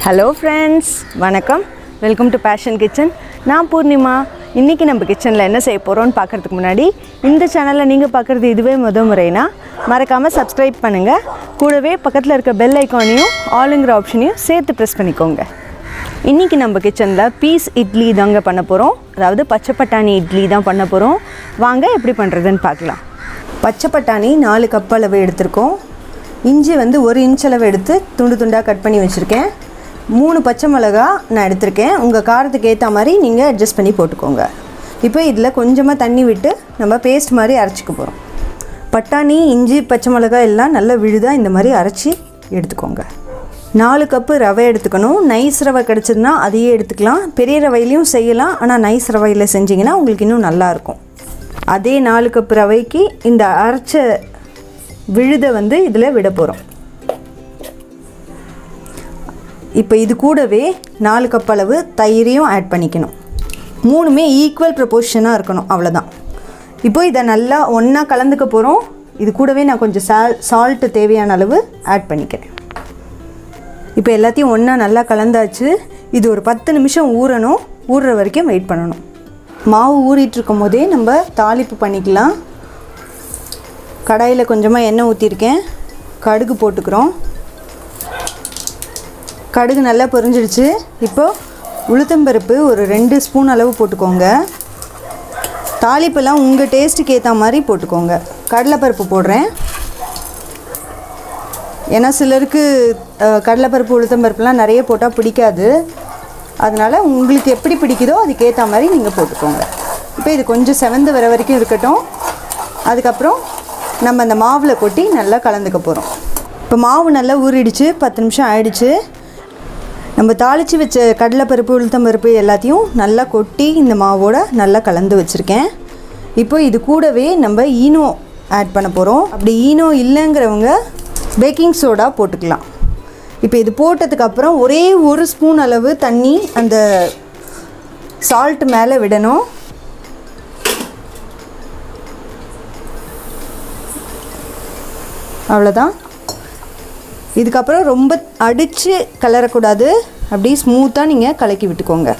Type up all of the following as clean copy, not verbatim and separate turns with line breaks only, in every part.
Hello friends, வணக்கம். Welcome to Passion Kitchen. நான் பூர்ணிமா. இன்னைக்கு நம்ம கிச்சன்ல என்ன செய்ய போறோம்னு பார்க்கிறதுக்கு முன்னாடி இந்த சேனலை நீங்க பார்க்கிறது இதுவே முதல் முறைனா மறக்காம Subscribe பண்ணுங்க. கூடவே பக்கத்துல இருக்க பெல் ஐகானையும் ஆல்ங்கற ஆப்ஷனையும் சேர்த்து பிரஸ் பண்ணிக்கோங்க. இன்னைக்கு நம்ம கிச்சன்ல பீஸ் இட்லி தாங்க பண்ண போறோம். அதாவது பச்சை பட்டாணி இட்லி தான் பண்ண போறோம். வாங்க எப்படி பண்றதுன்னு பார்க்கலாம். பச்சை பட்டாணி 4 கப் அளவு எடுத்துர்க்கோம். இஞ்சி வந்து 1 இன்ச் அளவு எடுத்து துண்டு துண்டா கட் பண்ணி வச்சிருக்கேன். 3 பச்சை மிளகாய் நான் எடுத்துர்க்கேன். உங்க காரத்துக்கு ஏத்த மாதிரி நீங்க அட்ஜஸ்ட் பண்ணி போட்டுக்கோங்க. இப்போ இதல கொஞ்சமா தண்ணி விட்டு நம்ம பேஸ்ட் மாதிரி அரைச்சுக்க போறோம். பட்டாணி, இஞ்சி, பச்சை மிளகாய் எல்லாம் நல்லா விழுதா இந்த மாதிரி அரைச்சி எடுத்துக்கோங்க. 4 கப் ரவை எடுத்துக்கணும். நைஸ் ரவை கிடைச்சதுனா அதையே எடுத்துக்கலாம். பெரிய ரவையிலயும் செய்யலாம். ஆனா நைஸ் ரவையில செஞ்சீங்கன்னா உங்களுக்கு இன்னும் நல்லா இருக்கும். அதே 4 கப் ரவைக்கு இந்த அரைச்ச விழுத வந்து இதல விட போறோம். இப்போ இது கூடவே 4 கப் அளவு தயிரையும் ஆட் பண்ணிக்கணும். மூணுமே ஈக்குவல் ப்ரொபோர்ஷனா இருக்கணும். அவ்வளவுதான். இப்போ இத நல்லா ஒண்ணா கலந்துக்க போறோம். இது கூடவே நான் கொஞ்சம் சால்ட் தேவையான அளவு ஆட் பண்ணிக்கிறேன். இப்போ எல்லாத்தையும் ஒண்ணா நல்லா கலந்தாச்சு. இது ஒரு 10 நிமிஷம் ஊறணும். ஊறற வரைக்கும் வெயிட் பண்ணணும். மாவு ஊறிட்டு இருக்கும்போதே நம்ம தாளிப்பு பண்ணிக்கலாம். கடாயில கொஞ்சமா எண்ணெய் ஊத்திருக்கேன். கடுகு போட்டுக்கறோம். கடுகு நல்லா பொரிஞ்சிடுச்சு. இப்போ உளுத்தம்பருப்பு ஒரு 2 ஸ்பூன் அளவு போட்டுக்கோங்க. தாளிப்பெல்லாம் உங்க டேஸ்ட்டுக்கு ஏத்த மாதிரி போட்டுக்கோங்க. கடலைப்பருப்பு போடுறேன். ஏன்னா சிலருக்கு கடலைப்பருப்பு உளுத்தம்பருப்புலாம் நிறைய போட்டா பிடிக்காது. அதனால உங்களுக்கு எப்படி பிடிக்குதோ அதுக்கு ஏத்த மாதிரி நீங்க போட்டுக்கோங்க. இப்போ இது கொஞ்சம் செவந்து வர வரைக்கும் இருக்கட்டும். அதுக்கு அப்புறம் நம்ம அந்த மாவுல கொட்டி நல்லா கலந்துக்க போறோம். இப்போ மாவு நல்லா ஊறிடுச்சு. 10 நிமிஷம் ஆயிடுச்சு. நம்ம தாளிச்சு வச்ச கடலைப்பருப்பு, உளுத்தம்பருப்பு எல்லாத்தையும் நல்லா கொட்டி இந்த மாவோட நல்லா கலந்து வச்சிருக்கேன். இப்போ இது கூடவே நம்ம ஈனோ ஆட் பண்ண போறோம். அப்படி ஈனோ இல்லங்கறவங்க பேக்கிங் சோடா போட்டுக்கலாம். இப்போ இது போட்டதுக்கு அப்புறம் ஒரே 1 ஸ்பூன் அளவு தண்ணி அந்த சால்ட் மேலே விடணும். அவ்வளவுதான். இதுக்கு அப்புறம் ரொம்ப அடிச்சு கலரக்கூடாது. அப்படியே ஸ்மூத்தா நீங்க கலக்கி விட்டுக்கோங்க.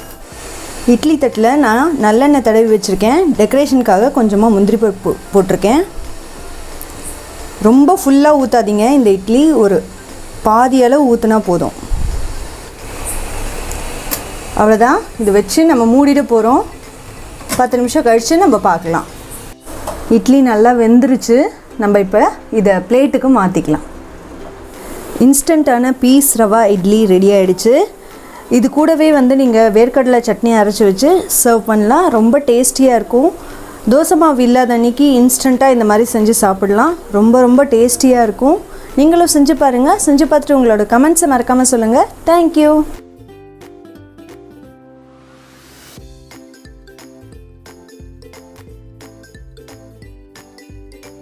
இட்லி தட்டுல நான் நல்லெண்ணெய் தடவி வச்சிருக்கேன். டெக்கரேஷனுக்காக கொஞ்சமா முந்திரி பருப்பு போட்டுருக்கேன். ரொம்ப ஃபுல்லா ஊத்தாதீங்க. இந்த இட்லி ஒரு பாதி அளவு ஊத்துனா போதும். அவ்வளவுதான். இது வச்சு நம்ம மூடிட போறோம். 10 நிமிஷம் கழிச்சு நம்ம பார்க்கலாம். இட்லி நல்லா வெந்துருச்சு. நம்ம இப்போ இத பிளேட்டுக்கு மாத்திக்கலாம். இன்ஸ்டன்ட்டான பீஸ் ரவா இட்லி ரெடி ஆயிடுச்சு. இது கூடவே வந்து நீங்க வேர்க்கடலை சட்னி அரைச்சு வச்சு சர்வ் பண்ணலாம். ரொம்ப டேஸ்டியா இருக்கும். தோசை மாவு இல்லாத அன்னைக்கு இன்ஸ்டன்ட்டா இந்த மாதிரி செஞ்சு சாப்பிடலாம். ரொம்ப டேஸ்டியா இருக்கும். நீங்களும் செஞ்சு பாருங்க. செஞ்சு பார்த்துட்டு உங்களோட கமெண்ட்ஸை மறக்காம சொல்லுங்க. Thank you.